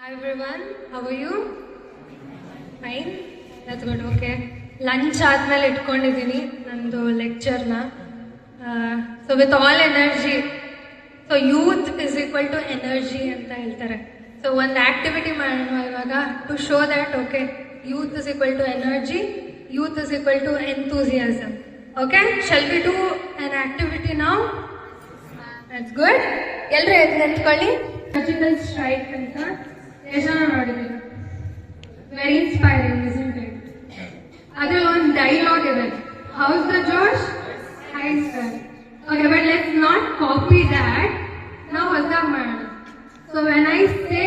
Hi everyone, how are you? Fine? That's good, okay. Lunch ಆದ್ಮೇಲೆ ಇಟ್ಕೊಂಡಿದ್ದೀನಿ ನಂದು ಲೆಕ್ಚರ್ನ. So with all energy, so youth is equal to energy ಅಂತ ಹೇಳ್ತಾರೆ. So ಒಂದು ಆಕ್ಟಿವಿಟಿ ಮಾಡೋಣ ಇವಾಗ to show that okay youth is equal to energy, youth is equal to enthusiasm. Okay, shall we do an activity ನಾವು? That's good. ಎಲ್ಲರೂ ಎದ್ದು ನಿಂತ್ಕೊಳ್ಳಿ. Surgical strike ಅಂತ ಎಷ್ಟು ಜನ ನೋಡಿದ್ದೀರಾ? Very inspiring isn't it? ಅದ್ರಲ್ಲಿ ಒಂದು ಡೈಲಾಗ್ ಇದೆ, how's the josh high sir. Okay, but let's not copy that. ನಾವು ಹೊಸದಾಗಿ ಮಾಡೋಣ. So when I say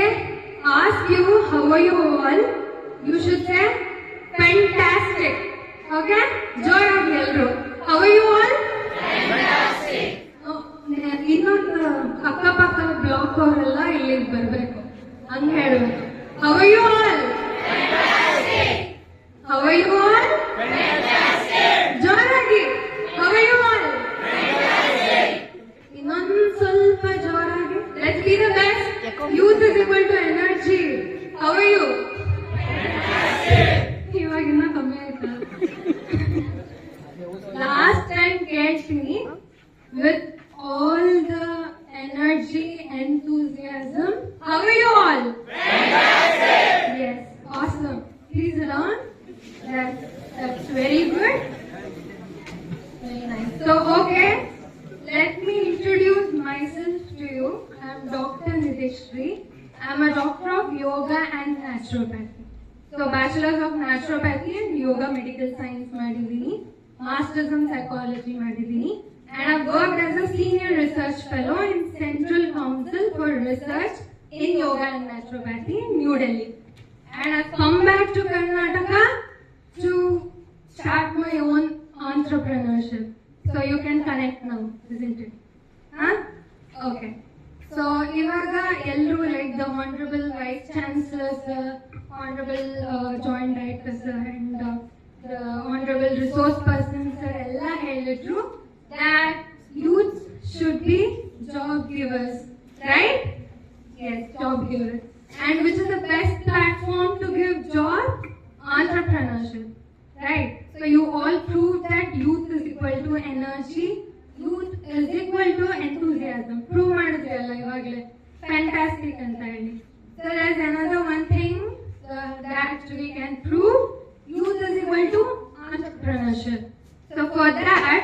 ask you how are you all, you should say fantastic. Okay, ಜೋರಾಗಿ ಎಲ್ಲರೂ ಹೌ ಆರ್ ಯು ಆಲ್? ಇನ್ನೊಂದು ಅಕ್ಕಪಕ್ಕ ಬ್ಲಾಕ್ ಅವರೆಲ್ಲ ಇಲ್ಲಿಗೆ ಬರಬೇಕು, ಹಂಗೆ ಹೇಳಬೇಕು. How are you all? How are you all? ಜೋರಾಗಿ ಹೌ ಆರ್ ಯು ಆಲ್? ಇನ್ನೊಂದು ಸ್ವಲ್ಪ ಜೋರಾಗಿ. Let's be the best. Youth is equal to energy. How are you? ಇವಾಗಿನ್ನ ಕಮ್ಮಿ ಆಯ್ತಾ? ಲಾಸ್ಟ್ ಟೈಮ್ ಕೇಳ್ತೀನಿ with all the energy, enthusiasm. How are you all? Fantastic! Yes, awesome. Please run. That's very good. Very nice. So, okay, let me introduce myself to you. I am Dr. Nidhishri. I am a doctor of yoga and naturopathy. So, Bachelor's of Naturopathy and Yoga Medical Science ಮಾಡಿದ್ದೀನಿ, Masters in Psychology ಮಾಡಿದ್ದೀನಿ. And I've worked as a senior research fellow in Central Council for Research in Yoga and Naturopathy in New Delhi. And I've come back to Karnataka to start my own entrepreneurship. So you can connect now, isn't it? Huh? Okay. So ivaga ellaru like the Honorable Vice Chancellor sir, Honorable Joint Director sir and the Honorable Resource Person sir ella helidru that youth should be job givers, right? Yes, job givers. And which is the best platform to give job? Entrepreneurship, right? So you all proved that youth is equal to energy, youth is equal to enthusiasm. Prove ಮಾಡಿದ್ರಲ್ಲ ಇವಾಗಲೇ, fantastic ಅಂತ ಹೇಳಿ. So there's another one thing that we can prove, youth is equal to entrepreneurship. So for that,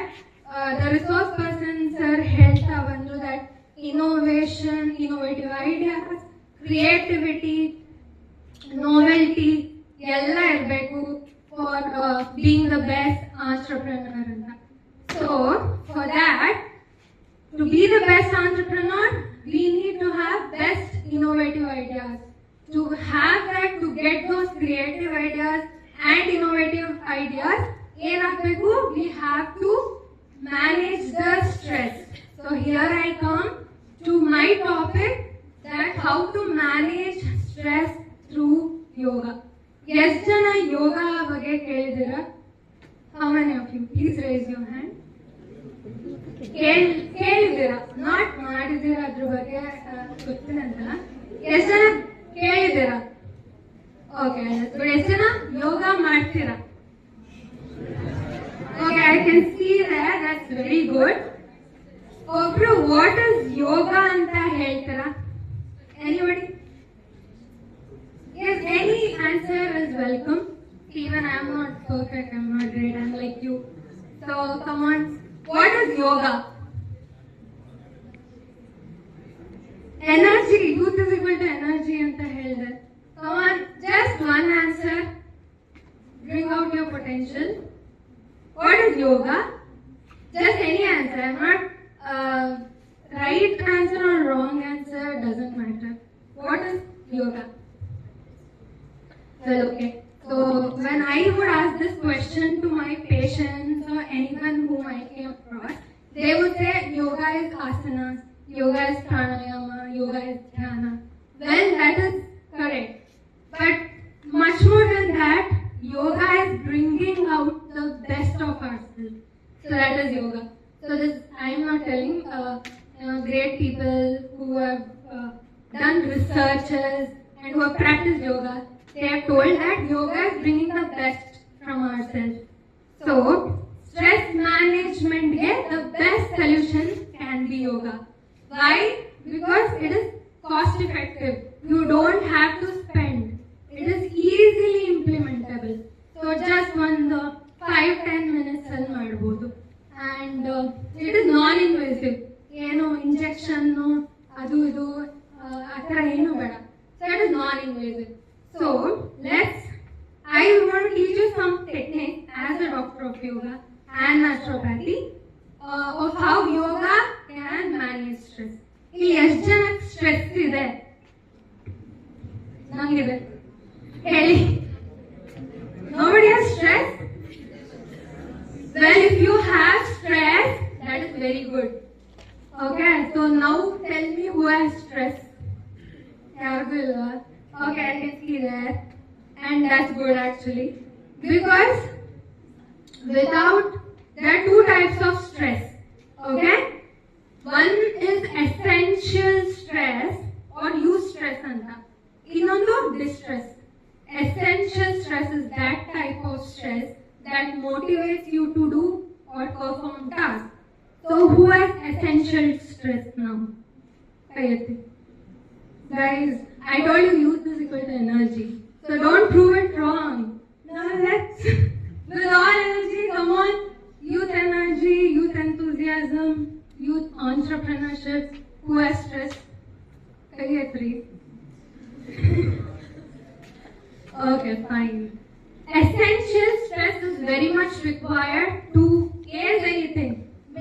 the resource person sir ಹೇಳ್ತಾ ಬಂದ್ರು that innovation, innovative ideas, creativity, novelty ಎಲ್ಲ ಇರಬೇಕು for being the best entrepreneur ಅಂತ. So for that, to be the best entrepreneur, we need to have best innovative ideas. To have that, to get those creative ideas and innovative ideas, ಏನಾಗಬೇಕು? We have to manage the stress. So here I come to my topic, that how to manage stress through yoga. ಎಷ್ಟು ಜನ ಯೋಗ ಬಗ್ಗೆ ಕೇಳಿದ್ದೀರಾ? How many of you? Please raise your hand. ಕೇಳಿದ್ದೀರಾ, not ಮಾಡಿದ್ದೀರಾ, ಅದ್ರ ಬಗ್ಗೆ ಗೊತ್ತಿಲ್ಲ. ಎಷ್ಟು ಜನ ಕೇಳಿದ್ದೀರಾ? ಓಕೆ, ಎಷ್ಟು ಜನ ಯೋಗ ಮಾಡ್ತೀರಾ? Okay, I can see that. That's very good. Obru, what is yoga anta heltara? Anybody? Yes, any answer is welcome. Even I'm not perfect, I'm not great, I'm like you. So come on, what is yoga? Energy, youth is equal to energy anta helda. Come on, just one answer. Bring out your potential. What is yoga? Just any answer. I'm not right answer or wrong answer, doesn't matter. What is yoga? Well, okay. So when I would ask this question to my patients or anyone whom I came across, they would say yoga is asanas, yoga is pranayama, yoga is dhyana. Well, that is correct. But much more than that, yoga is bringing out the best of ourselves. So that is yoga. So this, I am not telling great people who have done researches and who have practiced yoga, they have told that yoga is bringing the best from ourselves. So, stress management ge the best solution can be yoga. Why? Because it is cost effective. You don't have to spend. It is easily implementable. So just one 5-10 minutes ಅಲ್ಲಿ ಮಾಡಬಹುದು. And it is non-invasive. ಏನು injection ಅದು ಇದು ಆ ಥರ ಏನು ಬೇಡ. So it is non-invasive. So I want to teach you some techniques as a doctor of yoga and naturopathy of how yoga can manage stress. ಇಲ್ಲಿ ಎಷ್ಟು ಜನಕ್ಕೆ ಸ್ಟ್ರೆಸ್ ಇದೆ? ನಂಗಿದೆ. ಹೇಳಿ. Nobody has stress? Well, if you have stress, that is very good. Okay, so now tell me who has stress. ಯಾರಿಗೂ ಇಲ್ವಾ? Okay, I can see that. And that's good actually. Because there are two types of stress. Okay? One is essential stress or eustress anta. Innondu distress. Essential stress is that type of stress that motivates you to do or perform tasks. So who has essential stress now? Guys, I told you youth is equal to energy. So don't prove it wrong. Now let's, with all energy, come on. Youth energy, youth enthusiasm, youth entrepreneurship. Who has stress? Three. Okay, fine. Essential stress is very much required to ace anything.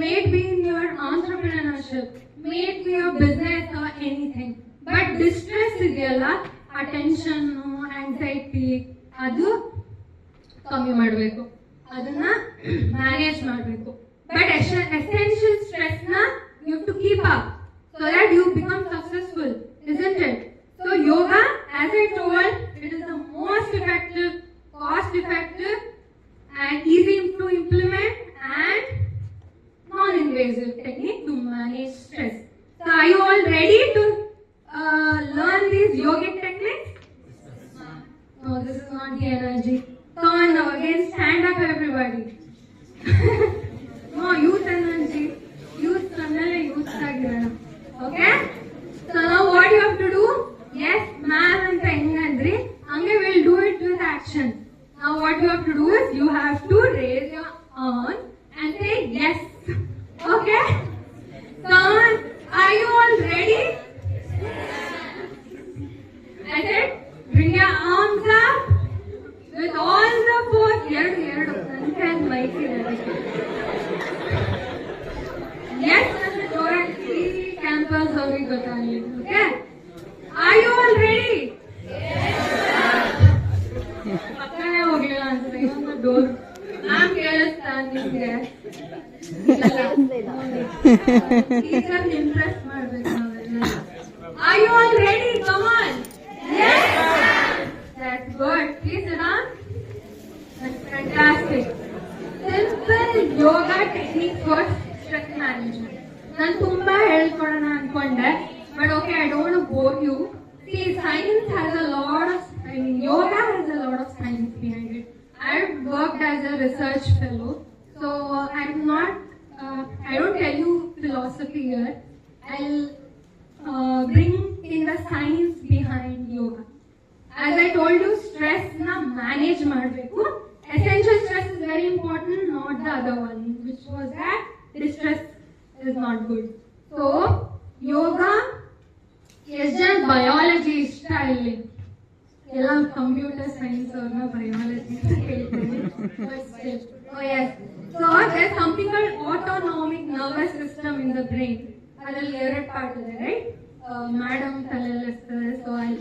May it be in your entrepreneurship, may it be your business or anything. But distress ಇದೆಯಲ್ಲ, attention, anxiety, ಅದು ಕಮ್ಮಿ ಮಾಡಬೇಕು, ಅದನ್ನ manage ಮಾಡಬೇಕು. But essential stress you have to keep up so that you become successful, isn't it? So yoga, as I told, it is the most effective, cost effective and easy to implement and non-invasive technique to manage stress. So are you all ready to learn these yogic techniques? No, this is not the energy. Come on now, again stand up everybody. No, youth energy. Youth agirana. Okay? So now what you have to do? Yes, ma'am anta hengandri. Ange will do it with action. Now what you have to do is you have to raise your arm and say yes. Okay? Come on. Are you all ready? I said, bring your arms up with all the force. And mic yes, campus okay? Are you all ready? Yes. Door. I'm standing there. Impressed. Are you all ready? Come on. Yes. That's good. Please sit down. That's fantastic. Simple yoga technique for stress management. ನಾನು ತುಂಬಾ ಹೇಳ್ಕೊಡೋಣ ಅನ್ಕೊಂಡೆ, but okay, I don't want to bore you. See, science has a lot of, yoga has a lot of science behind it. I've worked as a research fellow, so I don't tell you philosophy here. I'll bring in the science behind yoga. As I told you, stress na manage ಮಾಡಬೇಕು. Essential stress is very important, not the other one, which was that distress is not good. So yoga is just biology style. ಎಲ್ಲ computer science ಅವ್ರನ್ನ biology ಹೇಳ್ತಾರೆ, but still. Oh yes. So there's something called autonomic nervous system in the brain. ಅದರಲ್ಲಿ ಎರಡು part ಇದೆ, right? Madam ತಲೆಯಲ್ಲಿ ಇರ್ತದೆ, so I'll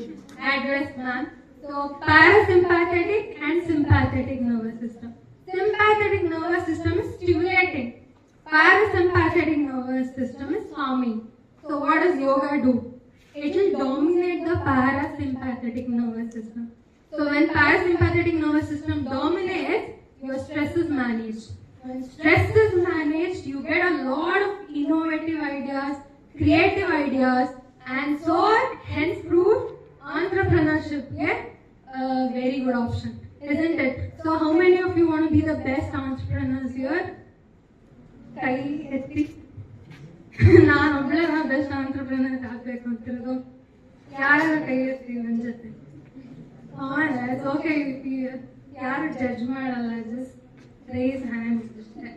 address ma'am. So parasympathetic and sympathetic nervous system. Sympathetic nervous system is stimulating. Parasympathetic nervous system is calming. So what does yoga do? It will dominate the parasympathetic nervous system. So when parasympathetic nervous system dominates, your stress is managed. When stress is managed, you get a lot of innovative ideas, creative ideas, and so hence proved entrepreneurship a very good option, isn't it? So how many of you want to be the best entrepreneurs here? Kai etti. ನಾನು ಒಬ್ಬಳೆ best entrepreneur ಆಗಬೇಕು ಅಂತಿರೋದು. ಯಾರು ಕೈ ಎತ್ತಿ ನನ್ನ ಜೊತೆ? It's okay, ಯಾರು judge ಮಾಡಲ್ಲ, ಜಸ್ಟ್ ರೇಸ್ ಹ್ಯಾಂಡ್ ಅಷ್ಟೇ.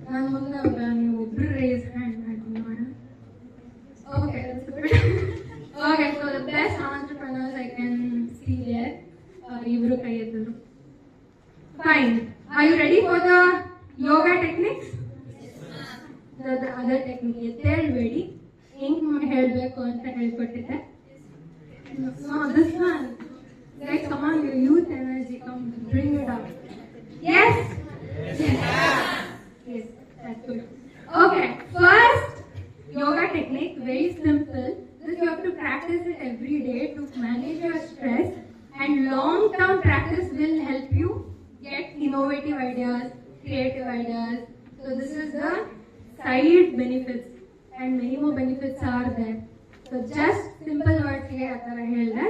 ನಾನು ಮುಂದೆ ನೀವು ಒಬ್ರು ರೇಸ್ ಹ್ಯಾಂಡ್ ಮಾಡಿ ನೋಡೋಣ. Okay, okay, so the best entrepreneurs I can see there, ಇವರು ಕೈ ಎತ್ತಿದ್ರು. Fine. Are you ready for the yoga techniques? The other technique ಎದ್ದೇಳಬೇಡಿ, ಹೆಂಗ್ ಹೇಳಬೇಕು ಅಂತ ಹೇಳ್ಕೊಟ್ಟಿದ್ದೆ. No, this one. Guys, come on, your youth energy, come bring it up. Yes? Yes, that's good. Okay, first yoga technique, very simple. This you have to practice it every day to manage your stress, and long-term practice will help you get innovative ideas, creative ideas. So this is the side benefits, and many more benefits are there. So just simple words here atara helda.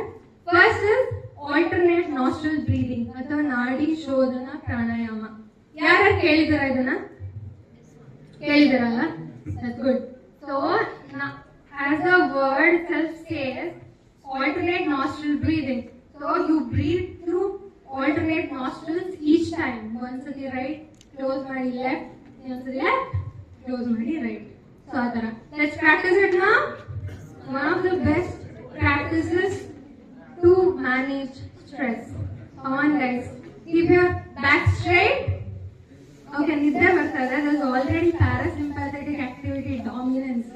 First is alternate nostril breathing ಅಥವಾ ನಾಡಿ ಶೋಧನ ಪ್ರಾಣಾಯಾಮ. ಯಾರು ಕೇಳಿದಾರ ಇದನ್ನ? ಕೇಳಿದಾರಲ್ಲ? That's good. So as the word itself says, alternate nostril breathing. So you breathe through alternate nostrils each time. Once at the right, close ಮಾಡಿ left, once at the left, close ಮಾಡಿ right. So atara. Let's practice it now. One of the best practices to manage stress. Come on guys, keep your back straight. Okay, nidre bartade. There's already parasympathetic activity dominance,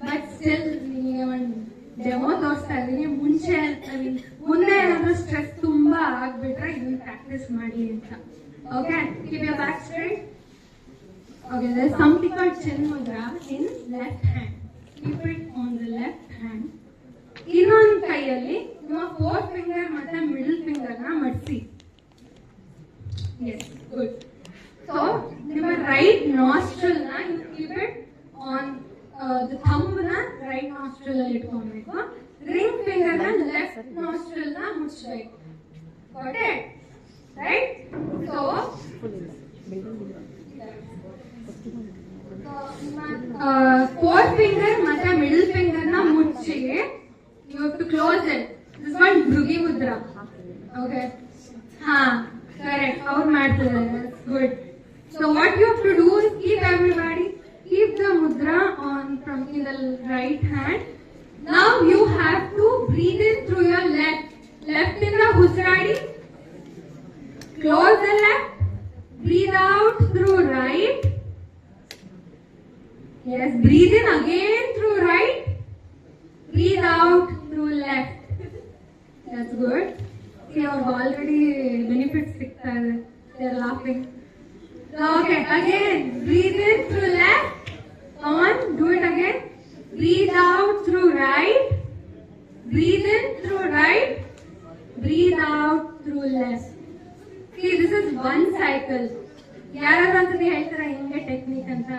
but still niಮಗೆ ಒಂದು demo ತೋರಿಸ್ತಾ ಇದ್ದೀನಿ. ಮುಂದೆ ಏನಾದರೂ stress ತುಂಬಾ ಆಗ್ಬಿಟ್ರೆ ಇದನ್ನ practice ಮಾಡಿ ಅಂತ. Okay, keep your back straight. Okay, there's something called chin mudra in left hand. Keep it on the left hand. ಇನ್ನೊಂದು ಕೈಯಲ್ಲಿ ನಿಮ್ಮ 4th finger ಮತ್ತೆ ಮಿಡಲ್ ಫಿಂಗರ್ ನ ಮಡಿಸಿ. Yes, good. So ನಿಮ್ಮ right nostril ನ you keep it on the thumb ನ right nostril ಅಲ್ಲಿ ಇಟ್ಕೊಬೇಕು. ring finger ನ left nostril ನ ಮುಚ್ಚಬೇಕು. Got it? Right? So fourth finger ಮತ್ತೆ middle finger ನ ಮುಚ್ಚಿ you have to close it. This is called Bhrugi Mudra. Okay. Correct. ಅವ್ರು ಮಾಡ್ತಿದ್ದಾರೆ. That's good. So what you have to do is keep the mudra on from in the right hand. Now you have to breathe in through your left in the husradi. Close the left. Breathe out through right. Yes, breathe in again through right. Breathe out through left. That's good. See, you've already benefits. They're laughing. Okay, again, breathe in through left. Come on, do it again. Breathe out through right. Breathe in through right. Breathe out through left. See, this is one cycle. ಯಾರಾದ್ರೂ ಅಂತಂದ್ರೆ ಹೇಳ್ತಾರ ಹಿಂಗೆ technique ಅಂತ?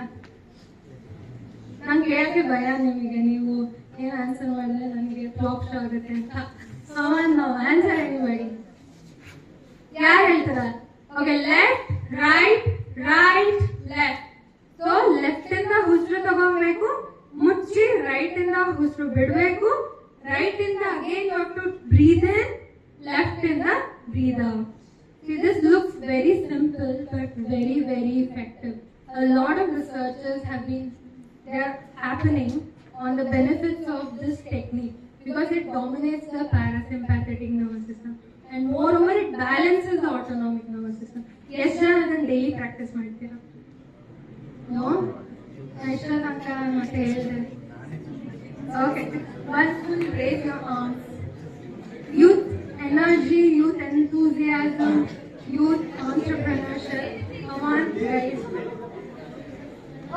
ನಾನು ಕೇಳಕ್ಕೆ ಭಯ ನಿಮಗೆ, ನೀವು ಏನು ಆನ್ಸರ್ ಮಾಡಿದ್ರೆ ನನಗೆ ಫ್ಲಾಪ್ ಶೋ ಆಗುತ್ತೆ ಅಂತ. Answer anybody? ಯಾರು ಹೇಳ್ತಾರ? Okay, left right right left. So left ಇಂದ ಉಸಿರು ತಗೋಬೇಕು, ಮುಚ್ಚಿ ರೈಟ್ ಇಂದ ಉಸಿರು ಬಿಡಬೇಕು. ರೈಟ್ ಇಂದ again you have to breathe in, left ಇಂದ breathe out. See, this looks very simple but very, very effective. A lot of researchers they're happening on the benefits of this technique because it dominates the parasympathetic nervous system, and moreover it balances the autonomic nervous system. Yes, sir, and daily practice ಮಾಡ್ತೀರಾ? No? Aisha Tanka ಮತ್ತೆ ಹೇಳಿದೆ. Okay, once you raise your arms. Youth energy, youth enthusiasm, youth entrepreneurship. Come on, guys.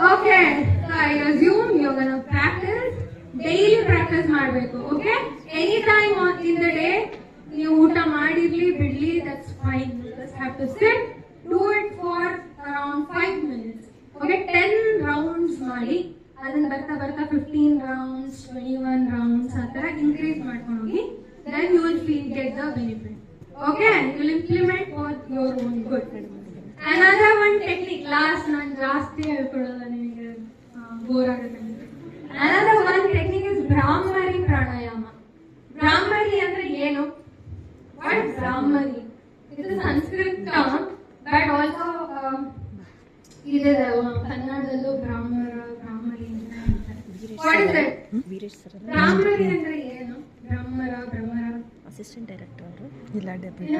Okay, so I assume you're gonna practice. Daily practice ಮಾಡಬೇಕು. Okay? Anytime in the day, ನೀವು ಊಟ ಮಾಡಿರ್ಲಿ ಬಿಡ್ಲಿ, that's fine. You just have to sit. Do it for around 5 minutes. Okay? 10 rounds ಮಾಡಿ. ಅದನ್ನ ಬರ್ತಾ 15 rounds, 21 rounds ಆ ತರ increase ಮಾಡ್ತಾ then you will get the benefit. Okay? You will implement for your own good. Another one technique, last ನಾನು ಜಾಸ್ತಿ ಹೇಳ್ಕೊಡಲ್ಲ ನಿಮಗೆ bore ಆಗುತ್ತೆ. Another one technique is Brahmari pranayama. Brahmari ಅಂದ್ರೆ ಏನು? What Brahmari? It is a Sanskrit term, but also ಇದೆ ಕನ್ನಡದಲ್ಲೂ ಬ್ರಾಹ್ಮರಿ ಅಂತ ಹೇಳ್ತಾರೆ. What is it? ಬ್ರಾಹ್ಮರಿ ಅಂದ್ರೆ ಏನು? ಬ್ರಹ್ಮರ ಅಸಿಸ್ಟೆಂಟ್ ಡೈರೆಕ್ಟರ್ ಅವರು ಇಲ್ಲ ಡೆಪ್ಯೂಟಿ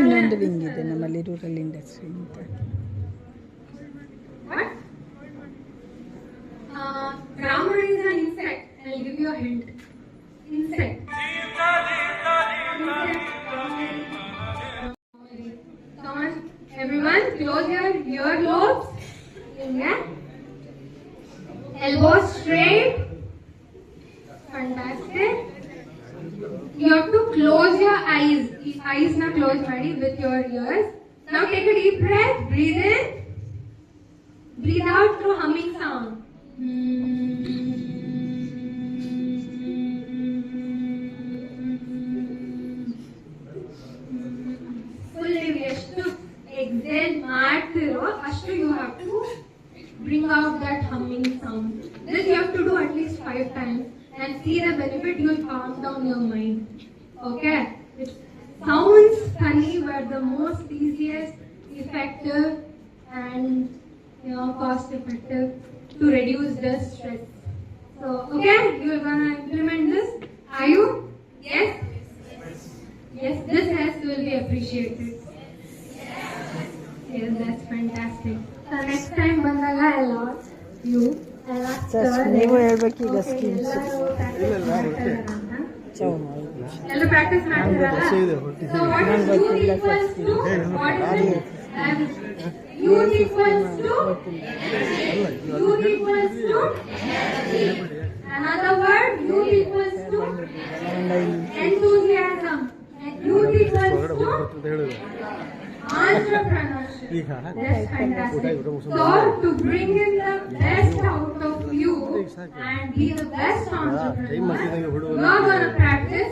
ಇನ್ನೊಂದು ವಿಂಗ್ ಇದೆ ನಮ್ಮಲ್ಲಿ ರೂರಲ್ ಇಂಡಸ್ಟ್ರಿ ಅಂತ. Brahmari is an insect. I'll give you a hint. Insect. Come on, everyone, close your earlobes. Yeah. Elbows straight. Fantastic. You have to close your eyes. Eyes now close madi with your ears. Now take a deep breath. Breathe in. Breathe out through humming sound. Fully ಎಷ್ಟು exhale ಮಾಡ್ತಿರೋ ಅಷ್ಟು you have to bring out that humming sound. This you have to do at least 5 times and see the benefit. You will calm down your mind. Okay? It sounds funny, but the most easiest, effective and cost effective to reduce the stress. So, okay, you are gonna implement this. Are you? Yes? Yes, this help will be appreciated. Yes, that's fantastic. So next time bandaga I'll ask you. I'll ask sir. ನೀವು ಹೇಳ್ಬೇಕು ಈಗ schemes. ಎಲ್ಲ practice ಮಾಡ್ತಿರಲ್ಲ. So what is U equals to? What is it? U equals to? U equals to? Another word, U equals to? Enthusiasm. And U equals to? Entrepreneurship. That's fantastic. So to bring in the best out of you and be the best entrepreneur, you are going to practice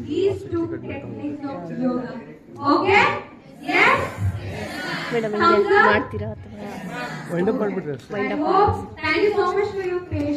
these 2 techniques of yoga. Okay? Yes? Madam Thumbs up. ಮಾಡ್ತೀರಾ ಅಥವಾ I hope. Thank you so much for your patience.